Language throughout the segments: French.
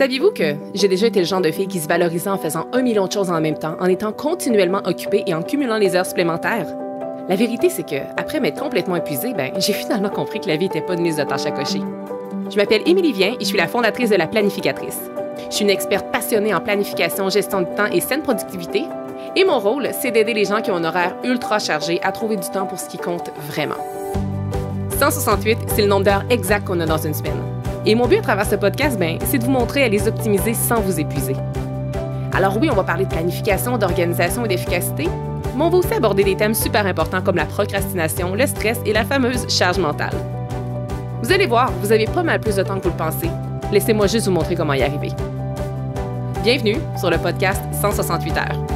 Saviez-vous que j'ai déjà été le genre de fille qui se valorisait en faisant 1 million de choses en même temps, en étant continuellement occupée et en cumulant les heures supplémentaires? La vérité, c'est que, après m'être complètement épuisée, j'ai finalement compris que la vie n'était pas une liste de tâches à cocher. Je m'appelle Émilie Vien et je suis la fondatrice de La Planificatrice. Je suis une experte passionnée en planification, gestion du temps et saine productivité. Et mon rôle, c'est d'aider les gens qui ont un horaire ultra chargé à trouver du temps pour ce qui compte vraiment. 168, c'est le nombre d'heures exact qu'on a dans une semaine. Et mon but à travers ce podcast, c'est de vous montrer à les optimiser sans vous épuiser. Alors oui, on va parler de planification, d'organisation et d'efficacité, mais on va aussi aborder des thèmes super importants comme la procrastination, le stress et la fameuse charge mentale. Vous allez voir, vous avez pas mal plus de temps que vous le pensez. Laissez-moi juste vous montrer comment y arriver. Bienvenue sur le podcast 168 heures.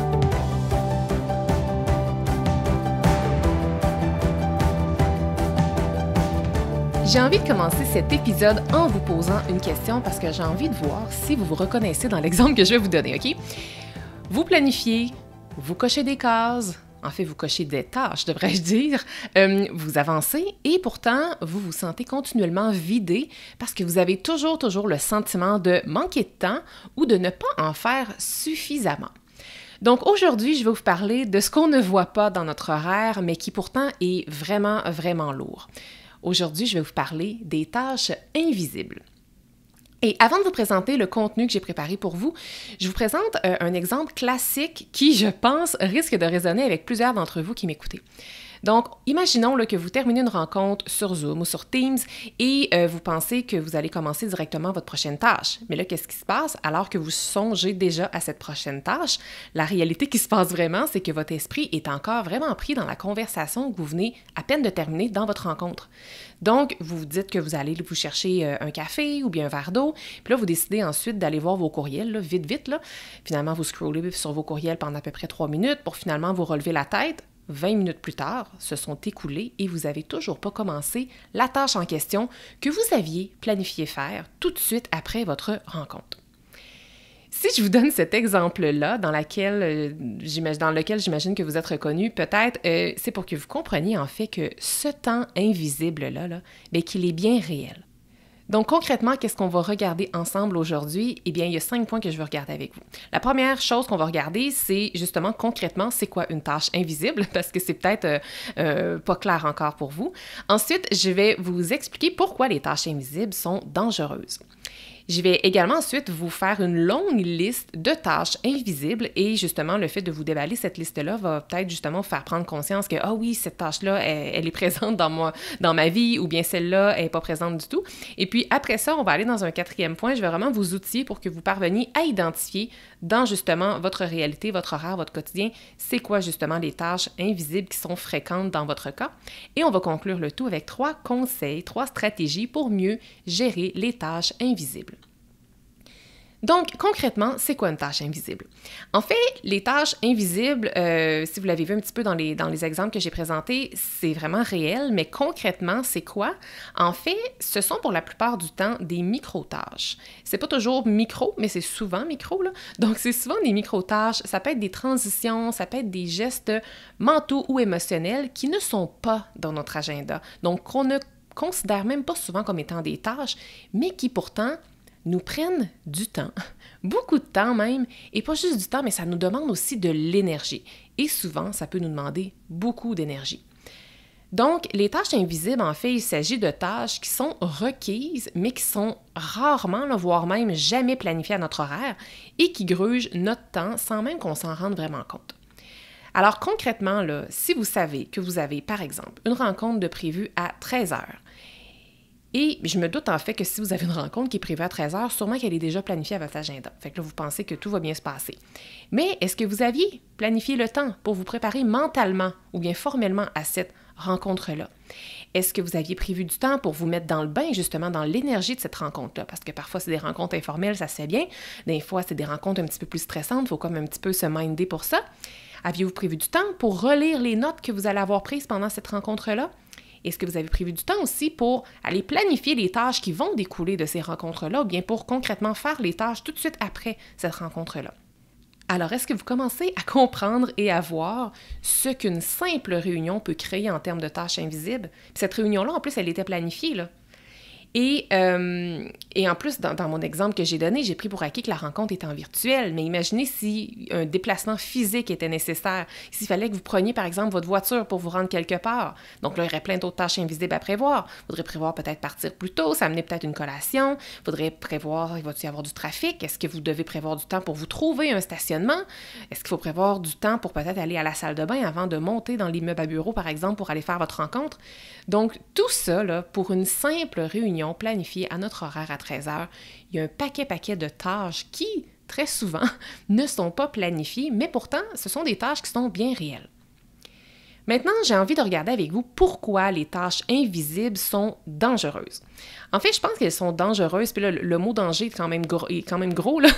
J'ai envie de commencer cet épisode en vous posant une question parce que j'ai envie de voir si vous vous reconnaissez dans l'exemple que je vais vous donner, OK? Vous planifiez, vous cochez des cases, en fait, vous cochez des tâches, devrais-je dire, vous avancez et pourtant, vous vous sentez continuellement vidé parce que vous avez toujours le sentiment de manquer de temps ou de ne pas en faire suffisamment. Donc aujourd'hui, je vais vous parler de ce qu'on ne voit pas dans notre horaire, mais qui pourtant est vraiment lourd. Aujourd'hui, je vais vous parler des tâches invisibles. Et avant de vous présenter le contenu que j'ai préparé pour vous, je vous présente un exemple classique qui, je pense, risque de résonner avec plusieurs d'entre vous qui m'écoutez. Donc, imaginons que vous terminez une rencontre sur Zoom ou sur Teams et vous pensez que vous allez commencer directement votre prochaine tâche. Mais là, qu'est-ce qui se passe? Alors que vous songez déjà à cette prochaine tâche, la réalité qui se passe vraiment, c'est que votre esprit est encore vraiment pris dans la conversation que vous venez à peine de terminer dans votre rencontre. Donc, vous vous dites que vous allez vous chercher un café ou bien un verre d'eau, puis là, vous décidez ensuite d'aller voir vos courriels, là, vite. Finalement, vous scrollez sur vos courriels pendant à peu près 3 minutes pour finalement vous relever la tête. 20 minutes plus tard, se sont écoulées et vous n'avez toujours pas commencé la tâche en question que vous aviez planifié faire tout de suite après votre rencontre. Si je vous donne cet exemple-là, dans lequel j'imagine que vous êtes reconnu, peut-être, c'est pour que vous compreniez en fait que ce temps invisible-là, qu'il est bien réel. Donc, concrètement, qu'est-ce qu'on va regarder ensemble aujourd'hui? Eh bien, il y a 5 points que je veux regarder avec vous. La première chose qu'on va regarder, c'est justement, concrètement, c'est quoi une tâche invisible? Parce que c'est peut-être pas clair encore pour vous. Ensuite, je vais vous expliquer pourquoi les tâches invisibles sont dangereuses. Je vais également ensuite vous faire une longue liste de tâches invisibles et justement, le fait de vous déballer cette liste-là va peut-être justement vous faire prendre conscience que, ah oui, cette tâche-là, elle est présente dans ma vie ou bien celle-là, elle n'est pas présente du tout. Et puis après ça, on va aller dans un 4e point. Je vais vraiment vous outiller pour que vous parveniez à identifier dans justement votre réalité, votre horaire, votre quotidien, c'est quoi justement les tâches invisibles qui sont fréquentes dans votre cas. Et on va conclure le tout avec 3 conseils, 3 stratégies pour mieux gérer les tâches invisibles. Donc, concrètement, c'est quoi une tâche invisible? En fait, les tâches invisibles, si vous l'avez vu un petit peu dans les exemples que j'ai présentés, c'est vraiment réel, mais concrètement, c'est quoi? En fait, ce sont pour la plupart du temps des micro-tâches. C'est pas toujours micro, mais c'est souvent micro, là. Donc, c'est souvent des micro-tâches, ça peut être des transitions, ça peut être des gestes mentaux ou émotionnels qui ne sont pas dans notre agenda. Donc, qu'on ne considère même pas souvent comme étant des tâches, mais qui pourtant nous prennent du temps, beaucoup de temps même, et pas juste du temps, mais ça nous demande aussi de l'énergie. Et souvent, ça peut nous demander beaucoup d'énergie. Donc, les tâches invisibles, en fait, il s'agit de tâches qui sont requises, mais qui sont rarement, voire même jamais planifiées à notre horaire et qui grugent notre temps sans même qu'on s'en rende vraiment compte. Alors concrètement, là, si vous savez que vous avez, par exemple, une rencontre de prévue à 13 heures, et je me doute en fait que si vous avez une rencontre qui est prévue à 13 heures, sûrement qu'elle est déjà planifiée à votre agenda. Fait que là, vous pensez que tout va bien se passer. Mais est-ce que vous aviez planifié le temps pour vous préparer mentalement ou bien formellement à cette rencontre-là? Est-ce que vous aviez prévu du temps pour vous mettre dans le bain, justement, dans l'énergie de cette rencontre-là? Parce que parfois, c'est des rencontres informelles, ça se fait bien. Des fois, c'est des rencontres un petit peu plus stressantes, il faut comme un petit peu se minder pour ça. Aviez-vous prévu du temps pour relire les notes que vous allez avoir prises pendant cette rencontre-là? Est-ce que vous avez prévu du temps aussi pour aller planifier les tâches qui vont découler de ces rencontres-là ou bien pour concrètement faire les tâches tout de suite après cette rencontre-là? Alors, est-ce que vous commencez à comprendre et à voir ce qu'une simple réunion peut créer en termes de tâches invisibles? Puis cette réunion-là, en plus, elle était planifiée, là. Et en plus, dans mon exemple que j'ai donné, j'ai pris pour acquis que la rencontre était en virtuel. Mais imaginez si un déplacement physique était nécessaire. S'il fallait que vous preniez, par exemple, votre voiture pour vous rendre quelque part. Donc là, il y aurait plein d'autres tâches invisibles à prévoir. Il faudrait prévoir peut-être partir plus tôt, s'amener peut-être une collation. Il faudrait prévoir, il va-t-il y avoir du trafic? Est-ce que vous devez prévoir du temps pour vous trouver un stationnement? Est-ce qu'il faut prévoir du temps pour peut-être aller à la salle de bain avant de monter dans l'immeuble à bureau, par exemple, pour aller faire votre rencontre? Donc, tout ça, là, pour une simple réunion planifiée à notre horaire à 13h, il y a un paquet de tâches qui, très souvent, ne sont pas planifiées, mais pourtant, ce sont des tâches qui sont bien réelles. Maintenant, j'ai envie de regarder avec vous pourquoi les tâches invisibles sont dangereuses. En fait, je pense qu'elles sont dangereuses, puis là, le mot danger est quand même gros, là.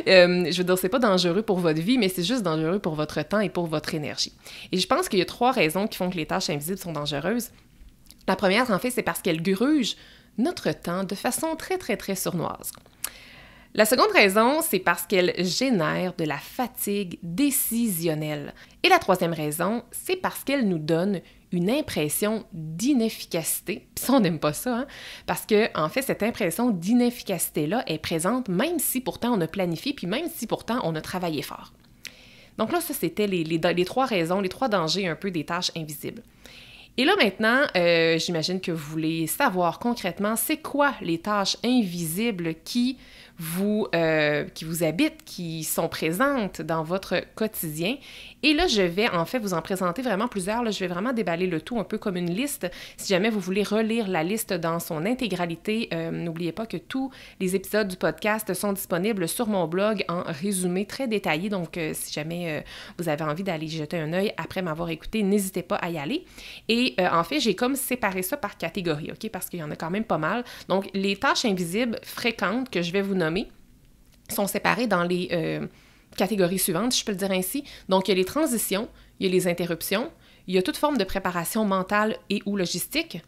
Je veux dire, c'est pas dangereux pour votre vie, mais c'est juste dangereux pour votre temps et pour votre énergie. Et je pense qu'il y a 3 raisons qui font que les tâches invisibles sont dangereuses. La première, en fait, c'est parce qu'elles grugent notre temps de façon très sournoise. La seconde raison, c'est parce qu'elle génère de la fatigue décisionnelle. Et la troisième raison, c'est parce qu'elle nous donne une impression d'inefficacité. Puis ça, on n'aime pas ça, hein? Parce que, en fait, cette impression d'inefficacité-là est présente même si pourtant on a planifié, puis même si pourtant on a travaillé fort. Donc là, ça, c'était les 3 raisons, les 3 dangers un peu des tâches invisibles. Et là, maintenant, j'imagine que vous voulez savoir concrètement c'est quoi les tâches invisibles qui vous habitent, qui sont présentes dans votre quotidien. Et là, je vais en fait vous en présenter vraiment plusieurs. Là, je vais vraiment déballer le tout un peu comme une liste. Si jamais vous voulez relire la liste dans son intégralité, n'oubliez pas que tous les épisodes du podcast sont disponibles sur mon blog en résumé très détaillé. Donc, si jamais vous avez envie d'aller jeter un œil après m'avoir écouté, n'hésitez pas à y aller. Et en fait, j'ai comme séparé ça par catégorie, OK? Parce qu'il y en a quand même pas mal. Donc, les tâches invisibles fréquentes que je vais vous nommer sont séparées dans les catégories suivantes, si je peux le dire ainsi. Donc, il y a les transitions, il y a les interruptions, il y a toute forme de préparation mentale et ou logistique,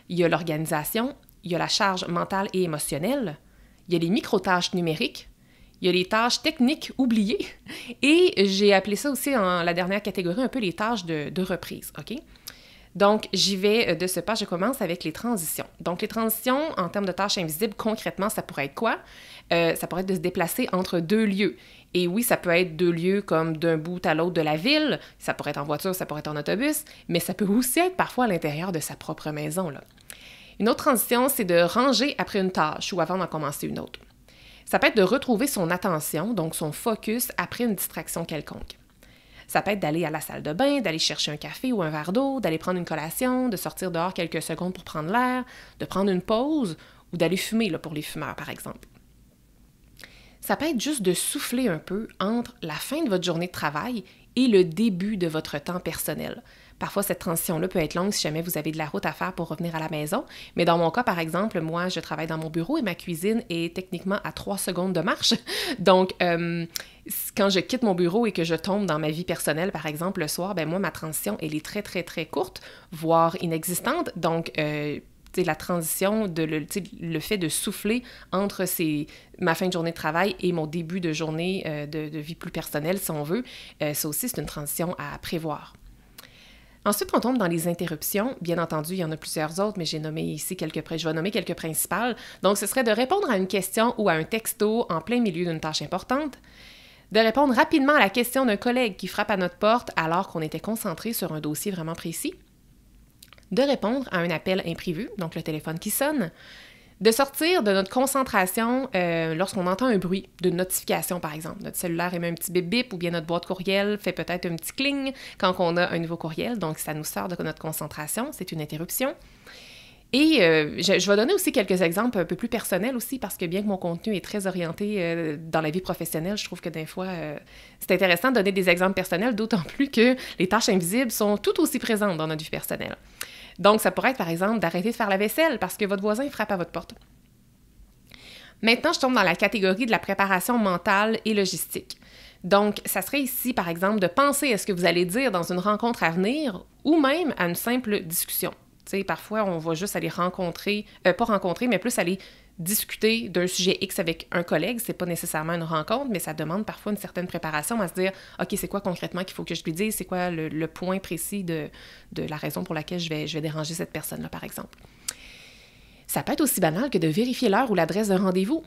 il y a l'organisation, il y a la charge mentale et émotionnelle, il y a les micro-tâches numériques, il y a les tâches techniques oubliées et j'ai appelé ça aussi en la dernière catégorie un peu les tâches de reprise, OK? Donc, j'y vais de ce pas, je commence avec les transitions. Donc, les transitions, en termes de tâches invisibles, concrètement, ça pourrait être quoi? Ça pourrait être de se déplacer entre 2 lieux. Et oui, ça peut être 2 lieux comme d'un bout à l'autre de la ville, ça pourrait être en voiture, ça pourrait être en autobus, mais ça peut aussi être parfois à l'intérieur de sa propre maison, là. Une autre transition, c'est de ranger après une tâche ou avant d'en commencer une autre. Ça peut être de retrouver son attention, donc son focus, après une distraction quelconque. Ça peut être d'aller à la salle de bain, d'aller chercher un café ou un verre d'eau, d'aller prendre une collation, de sortir dehors quelques secondes pour prendre l'air, de prendre une pause ou d'aller fumer là, pour les fumeurs, par exemple. Ça peut être juste de souffler un peu entre la fin de votre journée de travail et le début de votre temps personnel. Parfois, cette transition-là peut être longue si jamais vous avez de la route à faire pour revenir à la maison. Mais dans mon cas, par exemple, moi, je travaille dans mon bureau et ma cuisine est techniquement à 3 secondes de marche. Donc, quand je quitte mon bureau et que je tombe dans ma vie personnelle, par exemple, le soir, ben moi, ma transition, elle est très courte, voire inexistante. Donc, la transition, le fait de souffler entre ma fin de journée de travail et mon début de journée de vie plus personnelle, si on veut, ça aussi, c'est une transition à prévoir. Ensuite, on tombe dans les interruptions. Bien entendu, il y en a plusieurs autres, mais je vais nommer quelques principales. Donc, ce serait de répondre à une question ou à un texto en plein milieu d'une tâche importante, de répondre rapidement à la question d'un collègue qui frappe à notre porte alors qu'on était concentré sur un dossier vraiment précis, de répondre à un appel imprévu, donc le téléphone qui sonne, de sortir de notre concentration lorsqu'on entend un bruit d'une notification, par exemple. Notre cellulaire émet un petit bip-bip ou bien notre boîte courriel fait peut-être un petit cling quand on a un nouveau courriel, donc ça nous sort de notre concentration, c'est une interruption. Et je vais donner aussi quelques exemples un peu plus personnels aussi, parce que bien que mon contenu est très orienté dans la vie professionnelle, je trouve que des fois, c'est intéressant de donner des exemples personnels, d'autant plus que les tâches invisibles sont tout aussi présentes dans notre vie personnelle. Donc, ça pourrait être, par exemple, d'arrêter de faire la vaisselle parce que votre voisin frappe à votre porte. Maintenant, je tombe dans la catégorie de la préparation mentale et logistique. Donc, ça serait ici, par exemple, de penser à ce que vous allez dire dans une rencontre à venir ou même à une simple discussion. Tu sais, parfois, on va juste aller mais plus aller discuter d'un sujet X avec un collègue. C'est pas nécessairement une rencontre, mais ça demande parfois une certaine préparation à se dire « OK, c'est quoi concrètement qu'il faut que je lui dise? C'est quoi le point précis de la raison pour laquelle je vais déranger cette personne-là, par exemple? » Ça peut être aussi banal que de vérifier l'heure ou l'adresse d'un rendez-vous.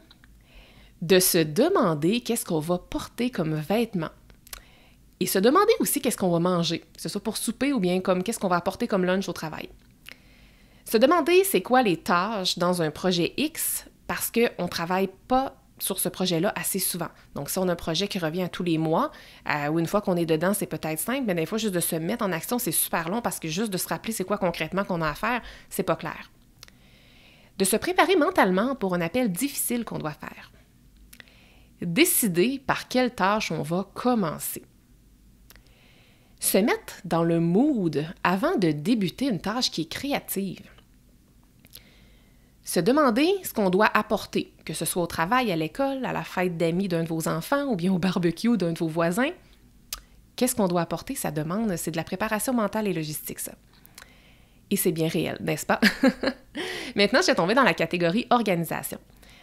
De se demander qu'est-ce qu'on va porter comme vêtements. Et se demander aussi qu'est-ce qu'on va manger, que ce soit pour souper ou bien comme qu'est-ce qu'on va apporter comme lunch au travail. Se demander c'est quoi les tâches dans un projet X parce qu'on ne travaille pas sur ce projet-là assez souvent. Donc, si on a un projet qui revient à tous les mois, ou une fois qu'on est dedans, c'est peut-être simple, mais des fois, juste de se mettre en action, c'est super long parce que juste de se rappeler c'est quoi concrètement qu'on a à faire, c'est pas clair. De se préparer mentalement pour un appel difficile qu'on doit faire. Décider par quelle tâche on va commencer. Se mettre dans le mood avant de débuter une tâche qui est créative. Se demander ce qu'on doit apporter, que ce soit au travail, à l'école, à la fête d'amis d'un de vos enfants ou bien au barbecue d'un de vos voisins. Qu'est-ce qu'on doit apporter? Ça demande, c'est de la préparation mentale et logistique, ça. Et c'est bien réel, n'est-ce pas? Maintenant, je vais tomber dans la catégorie organisation.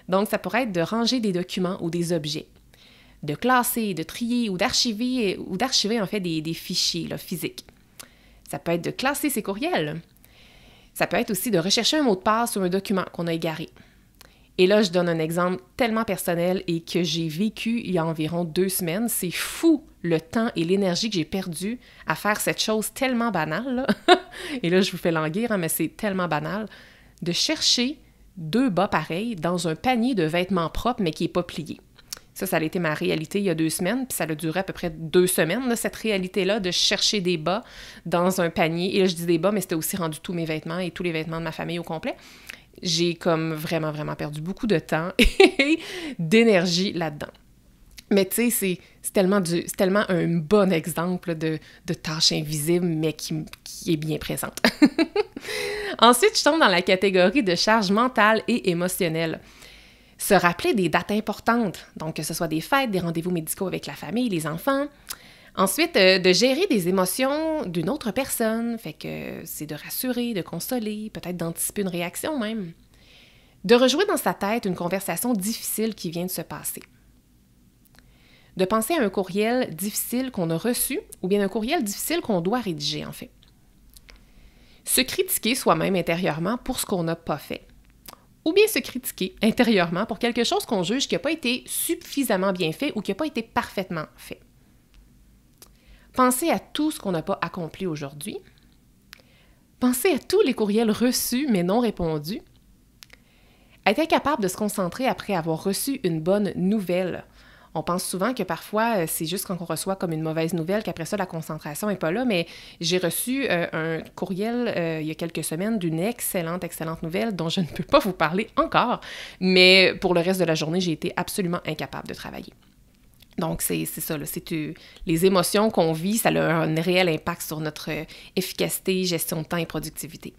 Donc, ça pourrait être de ranger des documents ou des objets, de classer, de trier ou d'archiver en fait des fichiers là, physiques. Ça peut être de classer ses courriels. Ça peut être aussi de rechercher un mot de passe sur un document qu'on a égaré. Et là, je donne un exemple tellement personnel et que j'ai vécu il y a environ 2 semaines. C'est fou le temps et l'énergie que j'ai perdu à faire cette chose tellement banale. Là. Et là, je vous fais languir, hein, mais c'est tellement banal. De chercher 2 bas pareils dans un panier de vêtements propres, mais qui n'est pas plié. Ça a été ma réalité il y a 2 semaines, puis ça a duré à peu près 2 semaines, là, cette réalité-là de chercher des bas dans un panier. Et là, je dis des bas, mais c'était aussi rendu tous mes vêtements et tous les vêtements de ma famille au complet. J'ai comme vraiment, vraiment perdu beaucoup de temps et d'énergie là-dedans. Mais tu sais, c'est tellement un bon exemple de tâche invisible, mais qui est bien présente. Ensuite, je tombe dans la catégorie de charge mentale et émotionnelle. Se rappeler des dates importantes, donc que ce soit des fêtes, des rendez-vous médicaux avec la famille, les enfants. Ensuite, de gérer des émotions d'une autre personne, fait que c'est de rassurer, de consoler, peut-être d'anticiper une réaction même. De rejouer dans sa tête une conversation difficile qui vient de se passer. De penser à un courriel difficile qu'on a reçu ou bien un courriel difficile qu'on doit rédiger en fait. Se critiquer soi-même intérieurement pour ce qu'on n'a pas fait. Ou bien se critiquer intérieurement pour quelque chose qu'on juge qui n'a pas été suffisamment bien fait ou qui n'a pas été parfaitement fait. Penser à tout ce qu'on n'a pas accompli aujourd'hui. Penser à tous les courriels reçus mais non répondus. Être incapable de se concentrer après avoir reçu une bonne nouvelle. On pense souvent que parfois, c'est juste quand on reçoit comme une mauvaise nouvelle qu'après ça, la concentration n'est pas là, mais j'ai reçu un courriel il y a quelques semaines d'une excellente nouvelle dont je ne peux pas vous parler encore, mais pour le reste de la journée, j'ai été absolument incapable de travailler. Donc, c'est ça, là, les émotions qu'on vit, ça a un réel impact sur notre efficacité, gestion de temps et productivité.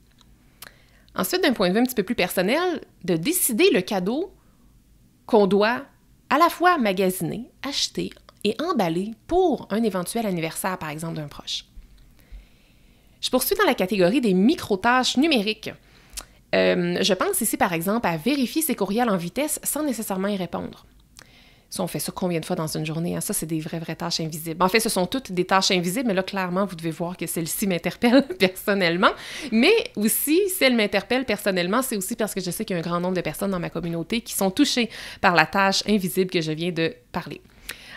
Ensuite, d'un point de vue un petit peu plus personnel, de décider le cadeau qu'on doit à la fois magasiner, acheter et emballer pour un éventuel anniversaire, par exemple, d'un proche. Je poursuis dans la catégorie des micro-tâches numériques. Je pense ici, par exemple, à vérifier ses courriels en vitesse sans nécessairement y répondre. Ça, on fait ça combien de fois dans une journée? Hein? Ça, c'est des vraies tâches invisibles. En fait, ce sont toutes des tâches invisibles, mais là, clairement, vous devez voir que celle-ci m'interpelle personnellement. Mais aussi, si elle m'interpelle personnellement, c'est aussi parce que je sais qu'il y a un grand nombre de personnes dans ma communauté qui sont touchées par la tâche invisible que je viens de parler.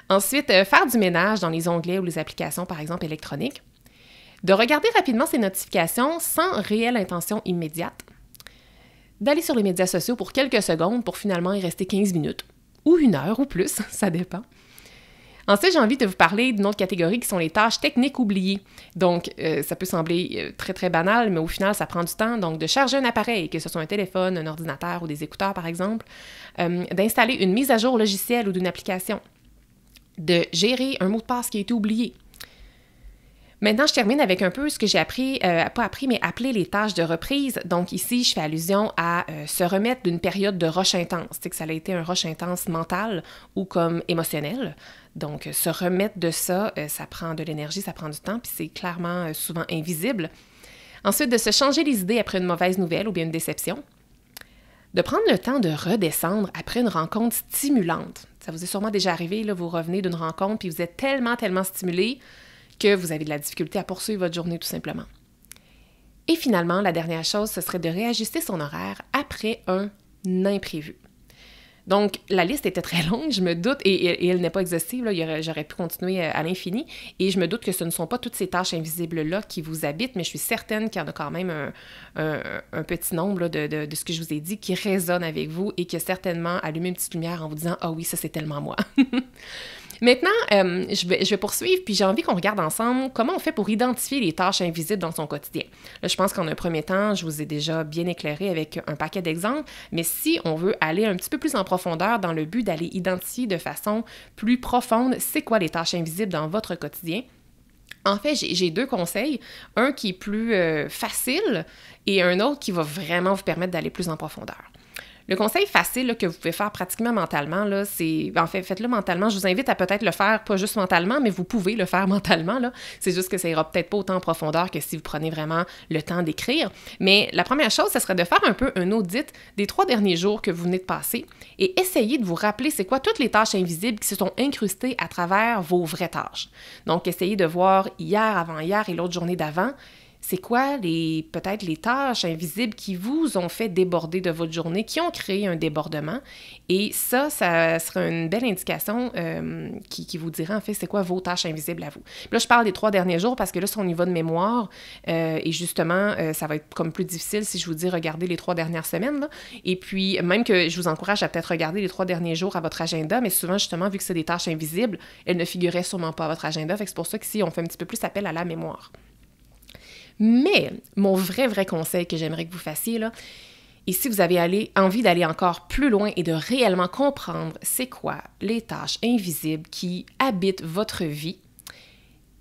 Ensuite, faire du ménage dans les onglets ou les applications, par exemple, électroniques. De regarder rapidement ses notifications sans réelle intention immédiate. D'aller sur les médias sociaux pour quelques secondes pour finalement y rester 15 minutes. Ou 1 heure ou plus, ça dépend. Ensuite, j'ai envie de vous parler d'une autre catégorie qui sont les tâches techniques oubliées. Donc, ça peut sembler très banal, mais au final, ça prend du temps. Donc, de charger un appareil, que ce soit un téléphone, un ordinateur ou des écouteurs, par exemple. D'installer une mise à jour logicielle ou d'une application. De gérer un mot de passe qui a été oublié. Maintenant, je termine avec un peu ce que j'ai appris, mais appelé les tâches de reprise. Donc ici, je fais allusion à se remettre d'une période de rush intense. Tu sais que ça a été un rush intense mental ou comme émotionnel. Donc, se remettre de ça, ça prend de l'énergie, ça prend du temps, puis c'est clairement souvent invisible. Ensuite, de se changer les idées après une mauvaise nouvelle ou bien une déception. De prendre le temps de redescendre après une rencontre stimulante. Ça vous est sûrement déjà arrivé, là, vous revenez d'une rencontre puis vous êtes tellement stimulé que vous avez de la difficulté à poursuivre votre journée tout simplement. Et finalement, la dernière chose, ce serait de réajuster son horaire après un imprévu. Donc, la liste était très longue, je me doute, et elle n'est pas exhaustive, là, j'aurais pu continuer à l'infini, et je me doute que ce ne sont pas toutes ces tâches invisibles-là qui vous habitent, mais je suis certaine qu'il y en a quand même un petit nombre là, de ce que je vous ai dit qui résonne avec vous et qui a certainement allumé une petite lumière en vous disant « Ah oui, ça c'est tellement moi ». Maintenant, je vais poursuivre, puis j'ai envie qu'on regarde ensemble comment on fait pour identifier les tâches invisibles dans son quotidien. Là, je pense qu'en un premier temps, je vous ai déjà bien éclairé avec un paquet d'exemples, mais si on veut aller un petit peu plus en profondeur dans le but d'aller identifier de façon plus profonde c'est quoi les tâches invisibles dans votre quotidien, en fait, j'ai deux conseils, un qui est plus facile et un autre qui va vraiment vous permettre d'aller plus en profondeur. Le conseil facile là, que vous pouvez faire pratiquement mentalement, là, c'est... En fait, faites-le mentalement. Je vous invite à peut-être le faire, pas juste mentalement, mais vous pouvez le faire mentalement, là. C'est juste que ça ira peut-être pas autant en profondeur que si vous prenez vraiment le temps d'écrire. Mais la première chose, ce serait de faire un peu un audit des 3 derniers jours que vous venez de passer et essayer de vous rappeler c'est quoi toutes les tâches invisibles qui se sont incrustées à travers vos vraies tâches. Donc, essayez de voir hier, avant-hier et l'autre journée d'avant. C'est quoi peut-être les tâches invisibles qui vous ont fait déborder de votre journée, qui ont créé un débordement? Et ça sera une belle indication qui vous dira en fait c'est quoi vos tâches invisibles à vous. Puis là, je parle des 3 derniers jours parce que là, c'est au niveau de mémoire et justement, ça va être comme plus difficile si je vous dis regardez les 3 dernières semaines. Là. Et puis, même que je vous encourage à peut-être regarder les 3 derniers jours à votre agenda, mais souvent, justement, vu que c'est des tâches invisibles, elles ne figuraient sûrement pas à votre agenda. Fait que c'est pour ça qu'ici, on fait un petit peu plus appel à la mémoire. Mais mon vrai conseil que j'aimerais que vous fassiez, là, et si vous avez envie d'aller encore plus loin et de réellement comprendre c'est quoi les tâches invisibles qui habitent votre vie,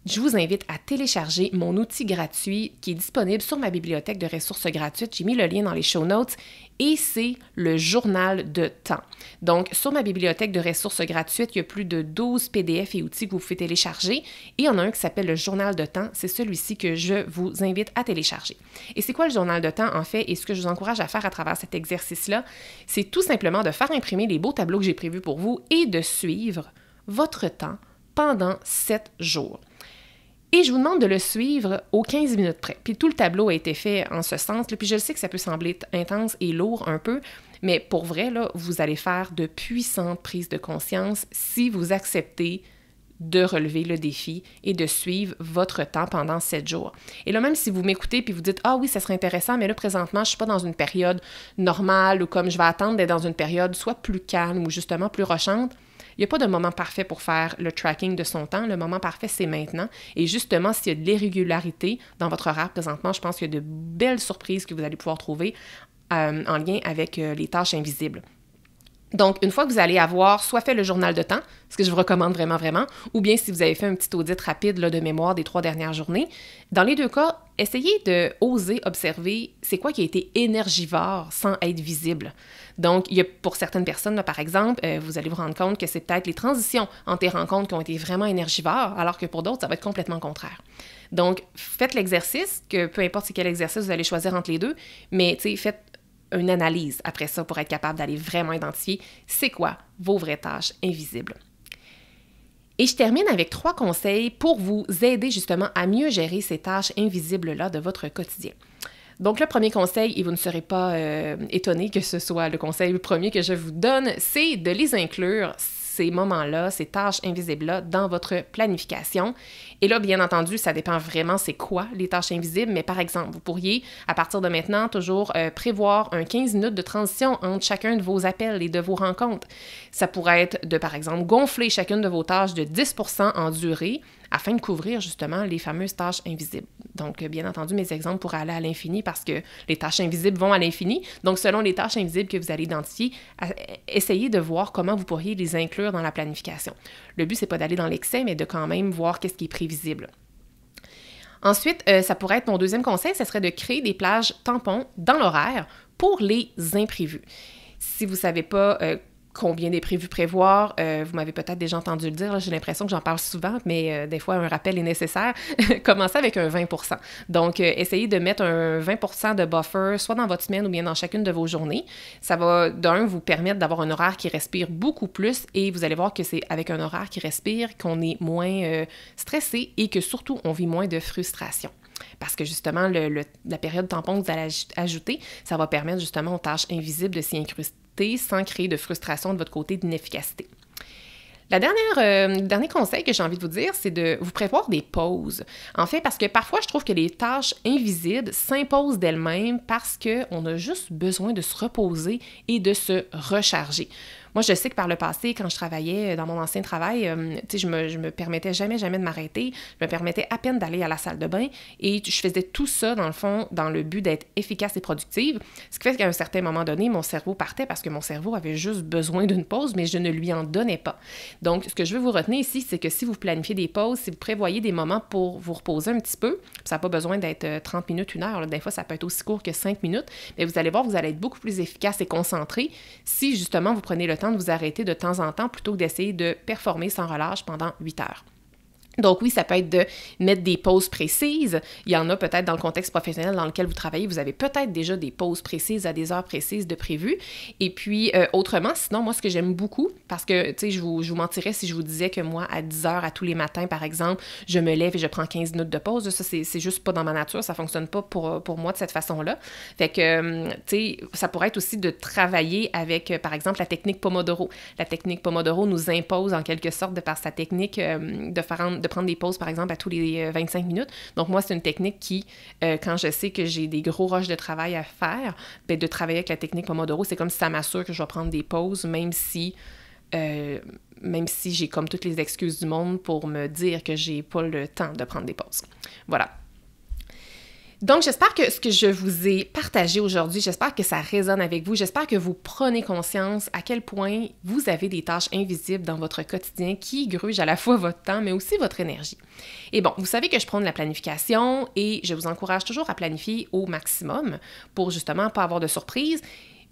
je vous invite à télécharger mon outil gratuit qui est disponible sur ma bibliothèque de ressources gratuites. J'ai mis le lien dans les show notes et c'est le journal de temps. Donc, sur ma bibliothèque de ressources gratuites, il y a plus de 12 PDF et outils que vous pouvez télécharger et il y en a un qui s'appelle le journal de temps. C'est celui-ci que je vous invite à télécharger. Et c'est quoi le journal de temps, en fait? Et ce que je vous encourage à faire à travers cet exercice-là, c'est tout simplement de faire imprimer les beaux tableaux que j'ai prévus pour vous et de suivre votre temps pendant 7 jours. Et je vous demande de le suivre aux 15 minutes près. Puis tout le tableau a été fait en ce sens. Puis je sais que ça peut sembler intense et lourd un peu, mais pour vrai, là, vous allez faire de puissantes prises de conscience si vous acceptez de relever le défi et de suivre votre temps pendant 7 jours. Et là, même si vous m'écoutez puis vous dites « Ah oui, ça serait intéressant, mais là, présentement, je ne suis pas dans une période normale ou comme je vais attendre d'être dans une période soit plus calme ou justement plus rochante », il n'y a pas de moment parfait pour faire le tracking de son temps. Le moment parfait, c'est maintenant. Et justement, s'il y a de l'irrégularité dans votre horaire présentement, je pense qu'il y a de belles surprises que vous allez pouvoir trouver en lien avec les tâches invisibles. Donc, une fois que vous allez avoir soit fait le journal de temps, ce que je vous recommande vraiment, ou bien si vous avez fait un petit audit rapide là, de mémoire des 3 dernières journées, dans les 2 cas, essayez de oser observer c'est quoi qui a été énergivore sans être visible. Donc, il y a pour certaines personnes, là, par exemple, vous allez vous rendre compte que c'est peut-être les transitions entre les rencontres qui ont été vraiment énergivores, alors que pour d'autres, ça va être complètement le contraire. Donc, faites l'exercice, que peu importe c'est quel exercice vous allez choisir entre les deux, mais faites une analyse après ça pour être capable d'aller vraiment identifier c'est quoi vos vraies tâches invisibles. Et je termine avec 3 conseils pour vous aider justement à mieux gérer ces tâches invisibles-là de votre quotidien. Donc, le premier conseil, et vous ne serez pas étonné que ce soit le conseil premier que je vous donne, c'est de les inclure, ces moments-là, ces tâches invisibles-là, dans votre planification. Et là, bien entendu, ça dépend vraiment c'est quoi les tâches invisibles, mais par exemple, vous pourriez, à partir de maintenant, toujours prévoir un 15 minutes de transition entre chacun de vos appels et de vos rencontres. Ça pourrait être de, par exemple, gonfler chacune de vos tâches de 10% en durée, afin de couvrir justement les fameuses tâches invisibles. Donc, bien entendu, mes exemples pourraient aller à l'infini parce que les tâches invisibles vont à l'infini. Donc, selon les tâches invisibles que vous allez identifier, essayez de voir comment vous pourriez les inclure dans la planification. Le but, c'est pas d'aller dans l'excès, mais de quand même voir qu'est-ce qui est prévisible. Ensuite, ça pourrait être mon deuxième conseil, ce serait de créer des plages tampons dans l'horaire pour les imprévus. Si vous ne savez pas Combien d'imprévus prévoir? Vous m'avez peut-être déjà entendu le dire, j'ai l'impression que j'en parle souvent, mais des fois, un rappel est nécessaire. Commencez avec un 20%. Donc, essayez de mettre un 20% de buffer, soit dans votre semaine ou bien dans chacune de vos journées. Ça va, d'un, vous permettre d'avoir un horaire qui respire beaucoup plus et vous allez voir que c'est avec un horaire qui respire qu'on est moins stressé et que surtout, on vit moins de frustration. Parce que justement, la période tampon que vous allez ajouter, ça va permettre justement aux tâches invisibles de s'y incruster sans créer de frustration de votre côté, d'inefficacité. Le dernier conseil que j'ai envie de vous dire, c'est de vous prévoir des pauses. En fait, parce que parfois, je trouve que les tâches invisibles s'imposent d'elles-mêmes parce qu'on a juste besoin de se reposer et de se recharger. Moi, je sais que par le passé, quand je travaillais dans mon ancien travail, je me permettais jamais de m'arrêter. Je me permettais à peine d'aller à la salle de bain et je faisais tout ça, dans le fond, dans le but d'être efficace et productive. Ce qui fait qu'à un certain moment donné, mon cerveau partait parce que mon cerveau avait juste besoin d'une pause, mais je ne lui en donnais pas. Donc, ce que je veux vous retenir ici, c'est que si vous planifiez des pauses, si vous prévoyez des moments pour vous reposer un petit peu, ça n'a pas besoin d'être 30 minutes, 1 heure, là, des fois, ça peut être aussi court que 5 minutes, mais vous allez voir, vous allez être beaucoup plus efficace et concentré si, justement, vous prenez le temps de vous arrêter de temps en temps plutôt que d'essayer de performer sans relâche pendant 8 heures. Donc oui, ça peut être de mettre des pauses précises. Il y en a peut-être dans le contexte professionnel dans lequel vous travaillez, vous avez peut-être déjà des pauses précises à des heures précises de prévues. Et puis, autrement, sinon, moi, ce que j'aime beaucoup, parce que, tu sais, je vous mentirais si je vous disais que moi, à 10 heures à tous les matins, par exemple, je me lève et je prends 15 minutes de pause. Ça, c'est juste pas dans ma nature, ça fonctionne pas pour moi de cette façon-là. Fait que, tu sais, ça pourrait être aussi de travailler avec, par exemple, la technique Pomodoro. La technique Pomodoro nous impose, en quelque sorte, de par sa technique, de prendre des pauses, par exemple, à tous les 25 minutes. Donc, moi, c'est une technique qui, quand je sais que j'ai des gros rushs de travail à faire, bien, de travailler avec la technique Pomodoro, c'est comme si ça m'assure que je vais prendre des pauses, même si j'ai comme toutes les excuses du monde pour me dire que j'ai pas le temps de prendre des pauses. Voilà. Donc, j'espère que ce que je vous ai partagé aujourd'hui, j'espère que ça résonne avec vous. J'espère que vous prenez conscience à quel point vous avez des tâches invisibles dans votre quotidien qui grugent à la fois votre temps, mais aussi votre énergie. Et bon, vous savez que je prône de la planification et je vous encourage toujours à planifier au maximum pour justement pas avoir de surprises.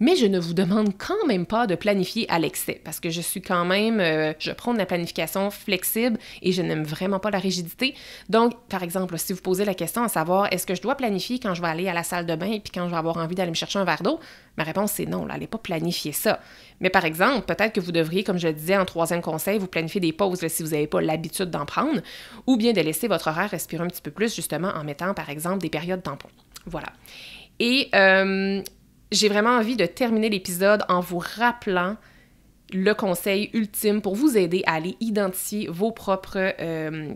Mais je ne vous demande quand même pas de planifier à l'excès parce que je suis quand même, je prône la planification flexible et je n'aime vraiment pas la rigidité. Donc, par exemple, si vous posez la question à savoir est-ce que je dois planifier quand je vais aller à la salle de bain et puis quand je vais avoir envie d'aller me chercher un verre d'eau, ma réponse c'est non, n'allez pas planifier ça. Mais par exemple, peut-être que vous devriez, comme je le disais en 3e conseil, vous planifier des pauses là, si vous n'avez pas l'habitude d'en prendre ou bien de laisser votre horaire respirer un petit peu plus justement en mettant par exemple des périodes tampons. Voilà. Et j'ai vraiment envie de terminer l'épisode en vous rappelant le conseil ultime pour vous aider à aller identifier vos propres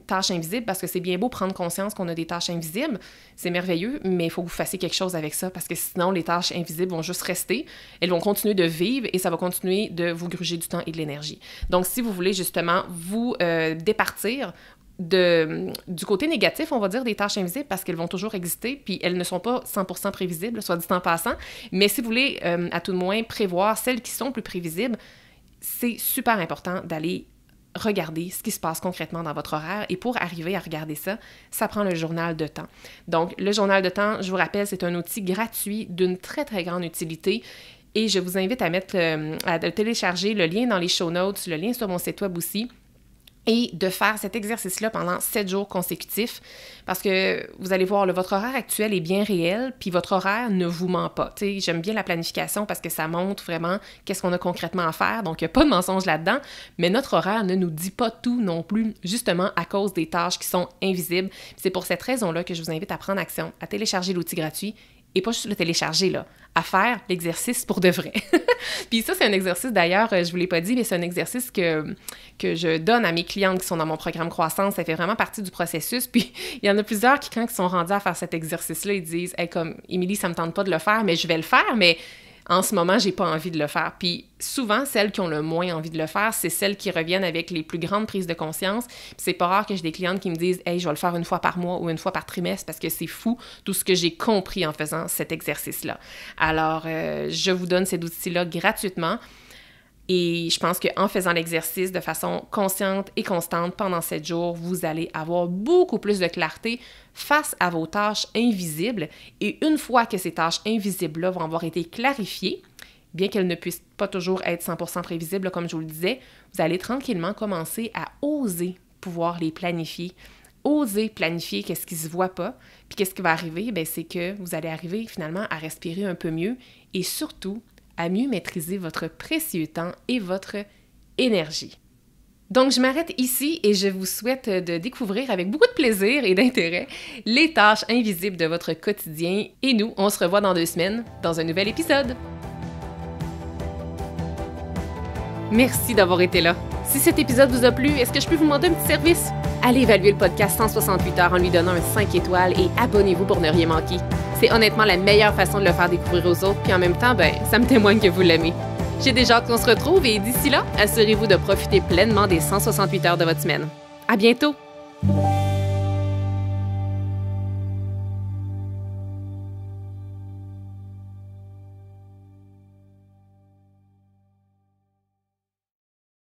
tâches invisibles parce que c'est bien beau prendre conscience qu'on a des tâches invisibles, c'est merveilleux, mais il faut que vous fassiez quelque chose avec ça parce que sinon les tâches invisibles vont juste rester, elles vont continuer de vivre et ça va continuer de vous gruger du temps et de l'énergie. Donc si vous voulez justement vous départir du côté négatif, on va dire, des tâches invisibles parce qu'elles vont toujours exister, puis elles ne sont pas 100% prévisibles, soit dit en passant, mais si vous voulez, à tout de moins, prévoir celles qui sont plus prévisibles, c'est super important d'aller regarder ce qui se passe concrètement dans votre horaire et pour arriver à regarder ça, ça prend le journal de temps. Donc, le journal de temps, je vous rappelle, c'est un outil gratuit d'une très, très grande utilité. Et je vous invite à télécharger le lien dans les show notes, le lien sur mon site web aussi, et de faire cet exercice-là pendant 7 jours consécutifs parce que vous allez voir, votre horaire actuel est bien réel, puis votre horaire ne vous ment pas. T'sais, j'aime bien la planification parce que ça montre vraiment qu'est-ce qu'on a concrètement à faire, donc il n'y a pas de mensonge là-dedans, mais notre horaire ne nous dit pas tout non plus, justement à cause des tâches qui sont invisibles. C'est pour cette raison-là que je vous invite à prendre action, à télécharger l'outil gratuit, et pas juste le télécharger, là, à faire l'exercice pour de vrai. Puis ça, c'est un exercice, d'ailleurs, je vous l'ai pas dit, mais c'est un exercice que je donne à mes clientes qui sont dans mon programme Croissance. Ça fait vraiment partie du processus. Puis il y en a plusieurs qui, quand ils sont rendus à faire cet exercice-là, ils disent hey, « comme Émilie, ça me tente pas de le faire, mais je vais le faire, mais en ce moment, j'ai pas envie de le faire. » Puis souvent, celles qui ont le moins envie de le faire, c'est celles qui reviennent avec les plus grandes prises de conscience. Puis c'est pas rare que j'ai des clientes qui me disent « Hey, je vais le faire 1 fois par mois ou 1 fois par trimestre parce que c'est fou tout ce que j'ai compris en faisant cet exercice-là. » Alors, je vous donne cet outil-là gratuitement. Et je pense qu'en faisant l'exercice de façon consciente et constante pendant 7 jours, vous allez avoir beaucoup plus de clarté face à vos tâches invisibles. Et une fois que ces tâches invisibles-là vont avoir été clarifiées, bien qu'elle ne puisse pas toujours être 100% prévisible, comme je vous le disais, vous allez tranquillement commencer à oser pouvoir les planifier. Oser planifier qu'est-ce qui ne se voit pas. Puis qu'est-ce qui va arriver? Bien, c'est que vous allez arriver finalement à respirer un peu mieux et surtout à mieux maîtriser votre précieux temps et votre énergie. Donc, je m'arrête ici et je vous souhaite de découvrir avec beaucoup de plaisir et d'intérêt les tâches invisibles de votre quotidien. Et nous, on se revoit dans 2 semaines dans un nouvel épisode. Merci d'avoir été là. Si cet épisode vous a plu, est-ce que je peux vous demander un petit service? Allez évaluer le podcast 168 heures en lui donnant un 5 étoiles et abonnez-vous pour ne rien manquer. C'est honnêtement la meilleure façon de le faire découvrir aux autres, puis en même temps, ça me témoigne que vous l'aimez. J'ai déjà hâte qu'on se retrouve et d'ici là, assurez-vous de profiter pleinement des 168 heures de votre semaine. À bientôt!